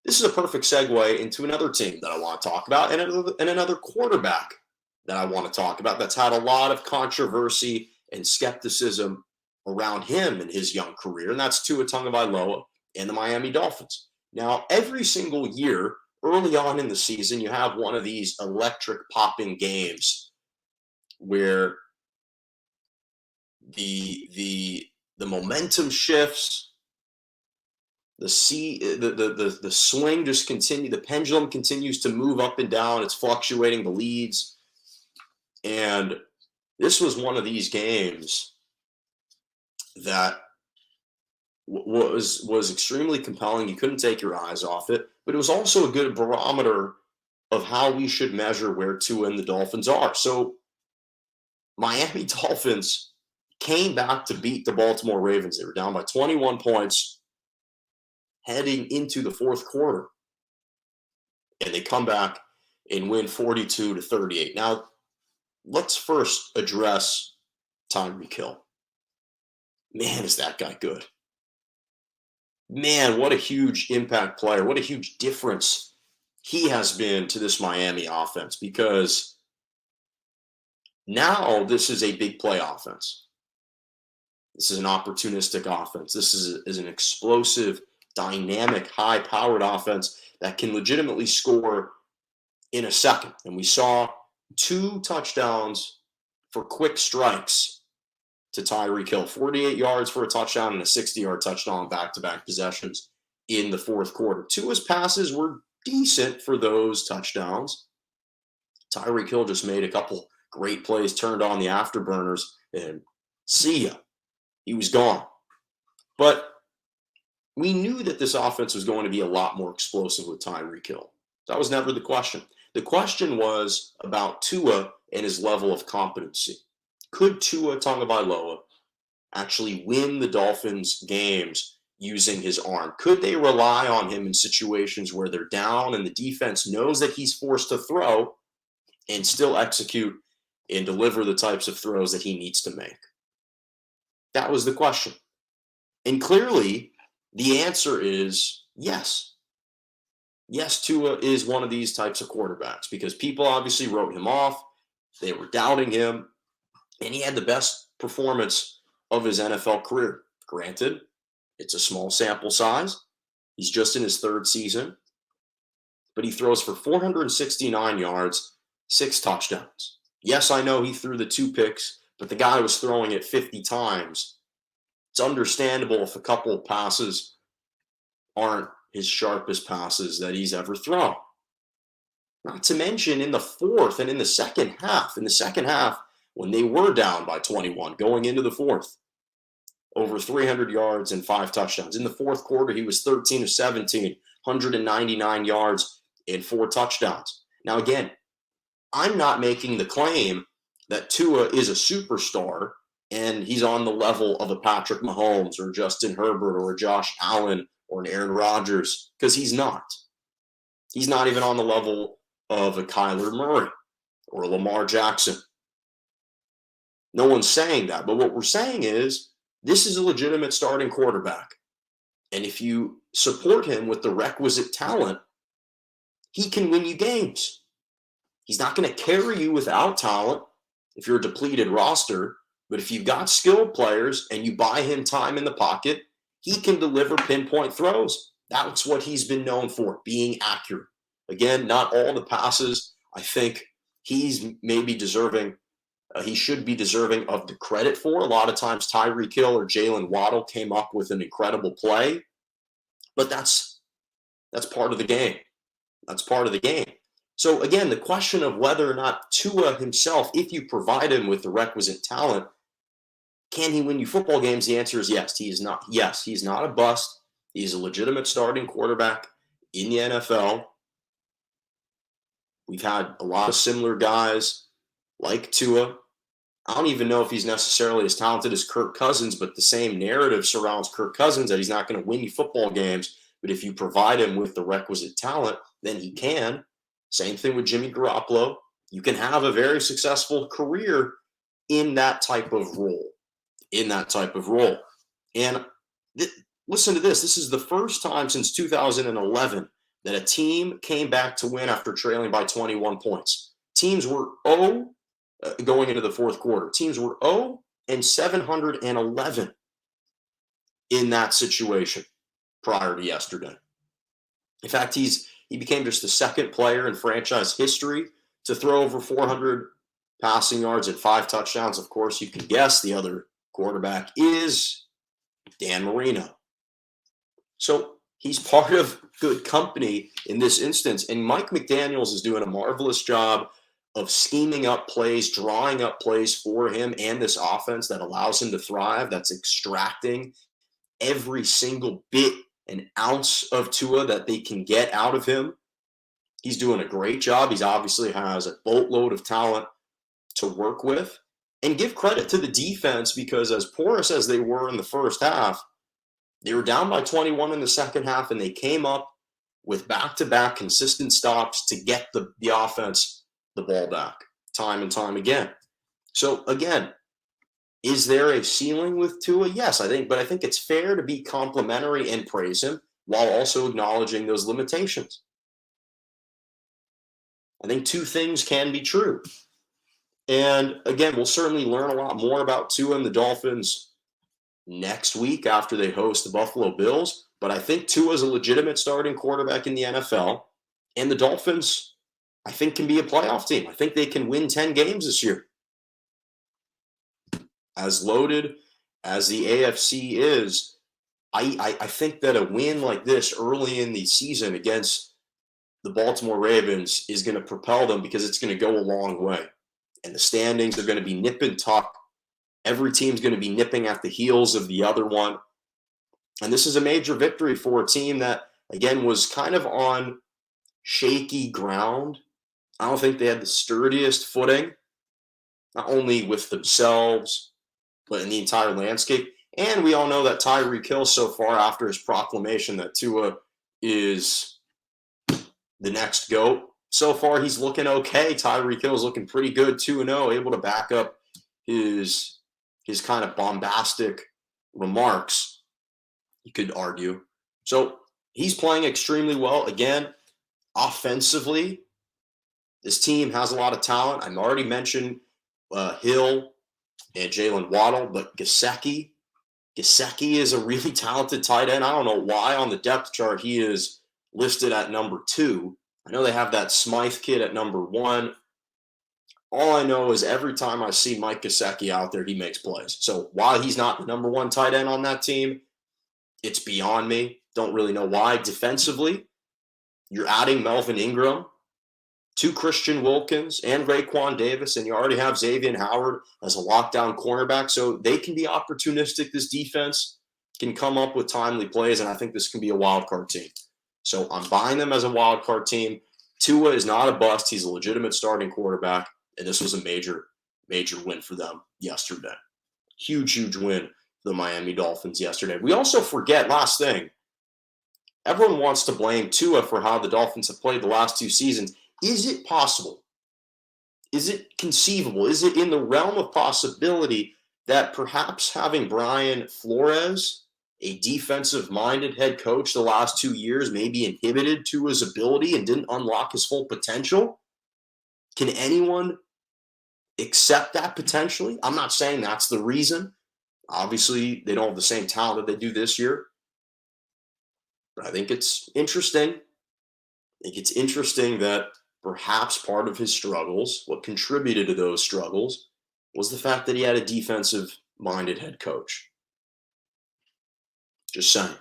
this is a perfect segue into another team that I want to talk about and another quarterback that I want to talk about that's had a lot of controversy and skepticism around him in his young career, and that's Tua Tagovailoa and the Miami Dolphins. Now, every single year, early on in the season, you have one of these electric popping games where the momentum shifts, the swing just continue, the pendulum continues to move up and down, it's fluctuating the leads. And this was one of these games that was extremely compelling. You couldn't take your eyes off it, but it was also a good barometer of how we should measure where Tua and the Dolphins are. So Miami Dolphins came back to beat the Baltimore Ravens. They were down by 21 points heading into the fourth quarter. And they come back and win 42-38. Now, let's first address Tyreek Hill. Man, is that guy good. Man, what a huge impact player. What a huge difference he has been to this Miami offense, because now this is a big play offense. This is an opportunistic offense. This is an explosive, dynamic, high-powered offense that can legitimately score in a second. And we saw 2 touchdowns for quick strikes to Tyreek Hill. 48 yards for a touchdown and a 60-yard touchdown back-to-back possessions in the fourth quarter. Tua's passes were decent for those touchdowns. Tyreek Hill just made a couple great plays, turned on the afterburners, and see ya. He was gone. But we knew that this offense was going to be a lot more explosive with Tyreek Hill. That was never the question. The question was about Tua and his level of competency. Could Tua Tagovailoa actually win the Dolphins games using his arm? Could they rely on him in situations where they're down and the defense knows that he's forced to throw and still execute and deliver the types of throws that he needs to make? That was the question. And clearly, the answer is yes. Yes, Tua is one of these types of quarterbacks, because people obviously wrote him off. They were doubting him, and he had the best performance of his NFL career. Granted, it's a small sample size. He's just in his 3rd season, but he throws for 469 yards, 6 touchdowns. Yes, I know he threw the 2 picks, but the guy was throwing it 50 times. It's understandable if a couple of passes aren't his sharpest passes that he's ever thrown. Not to mention in the fourth and in the second half. In the second half, when they were down by 21 going into the fourth, over 300 yards and 5 touchdowns. In the fourth quarter, he was 13 of 17, 199 yards and 4 touchdowns. Now, again, I'm not making the claim that Tua is a superstar and he's on the level of a Patrick Mahomes or Justin Herbert or a Josh Allen or an Aaron Rodgers, because he's not. He's not even on the level of a Kyler Murray or a Lamar Jackson. No one's saying that. But what we're saying is this is a legitimate starting quarterback. And if you support him with the requisite talent, he can win you games. He's not going to carry you without talent if you're a depleted roster. But if you've got skilled players and you buy him time in the pocket, he can deliver pinpoint throws. That's what he's been known for, being accurate. Again, not all the passes. I think he's maybe deserving, he should be deserving of the credit for. A lot of times Tyreek Hill or Jalen Waddle came up with an incredible play, but that's part of the game. That's part of the game. So again, the question of whether or not Tua himself, if you provide him with the requisite talent, can he win you football games? The answer is yes. He is not. Yes, he's not a bust. He's a legitimate starting quarterback in the NFL. We've had a lot of similar guys like Tua. I don't even know if he's necessarily as talented as Kirk Cousins, but the same narrative surrounds Kirk Cousins that he's not going to win you football games. But if you provide him with the requisite talent, then he can. Same thing with Jimmy Garoppolo. You can have a very successful career in that type of role. And listen to this. This is the first time since 2011 that a team came back to win after trailing by 21 points. Teams were 0 going into the fourth quarter. Teams were 0 and 711 in that situation prior to yesterday. In fact, he became just the second player in franchise history to throw over 400 passing yards and 5 touchdowns. Of course, you can guess the other quarterback is Dan Marino. So he's part of good company in this instance. And Mike McDaniels is doing a marvelous job of scheming up plays, drawing up plays for him and this offense that allows him to thrive, that's extracting every single bit and ounce of Tua that they can get out of him. He's doing a great job. He's obviously has a boatload of talent to work with. And give credit to the defense, because as porous as they were in the first half, they were down by 21 in the second half, and they came up with back-to-back consistent stops to get the offense the ball back time and time again. So again, is there a ceiling with Tua? Yes, I think, but I think it's fair to be complimentary and praise him while also acknowledging those limitations. I think two things can be true. And again, we'll certainly learn a lot more about Tua and the Dolphins next week after they host the Buffalo Bills. But I think Tua is a legitimate starting quarterback in the NFL. And the Dolphins, I think, can be a playoff team. I think they can win 10 games this year. As loaded as the AFC is, I think that a win like this early in the season against the Baltimore Ravens is going to propel them, because it's going to go a long way. And the standings are going to be nip and tuck. Every team's going to be nipping at the heels of the other one. And this is a major victory for a team that, again, was kind of on shaky ground. I don't think they had the sturdiest footing, not only with themselves, but in the entire landscape. And we all know that Tyreek Hill, so far after his proclamation that Tua is the next GOAT, so far he's looking okay. Tyreek Hill is looking pretty good, 2-0, able to back up his kind of bombastic remarks, you could argue. So he's playing extremely well. Again, offensively, this team has a lot of talent. I've already mentioned Hill and Jalen Waddle, but Gesicki is a really talented tight end. I don't know why on the depth chart he is listed at number 2. I know they have that Smythe kid at number 1. All I know is every time I see Mike Gesicki out there, he makes plays. So while he's not the number 1 tight end on that team, it's beyond me. Don't really know why. Defensively, you're adding Melvin Ingram to Christian Wilkins and Raekwon Davis, and you already have Xavier Howard as a lockdown cornerback. So they can be opportunistic. This defense can come up with timely plays, and I think this can be a wild card team. So I'm buying them as a wild card team. Tua is not a bust. He's a legitimate starting quarterback, and this was a major, major win for them yesterday. Huge, huge win for the Miami Dolphins yesterday. We also forget, last thing, everyone wants to blame Tua for how the Dolphins have played the last 2 seasons. Is it possible? Is it conceivable? Is it in the realm of possibility that perhaps having Brian Flores, a defensive-minded head coach the last 2 years, maybe inhibited Tua's ability and didn't unlock his full potential? Can anyone accept that potentially? I'm not saying that's the reason. Obviously, they don't have the same talent that they do this year. But I think it's interesting. I think it's interesting that perhaps part of his struggles, what contributed to those struggles, was the fact that he had a defensive-minded head coach. Just saying.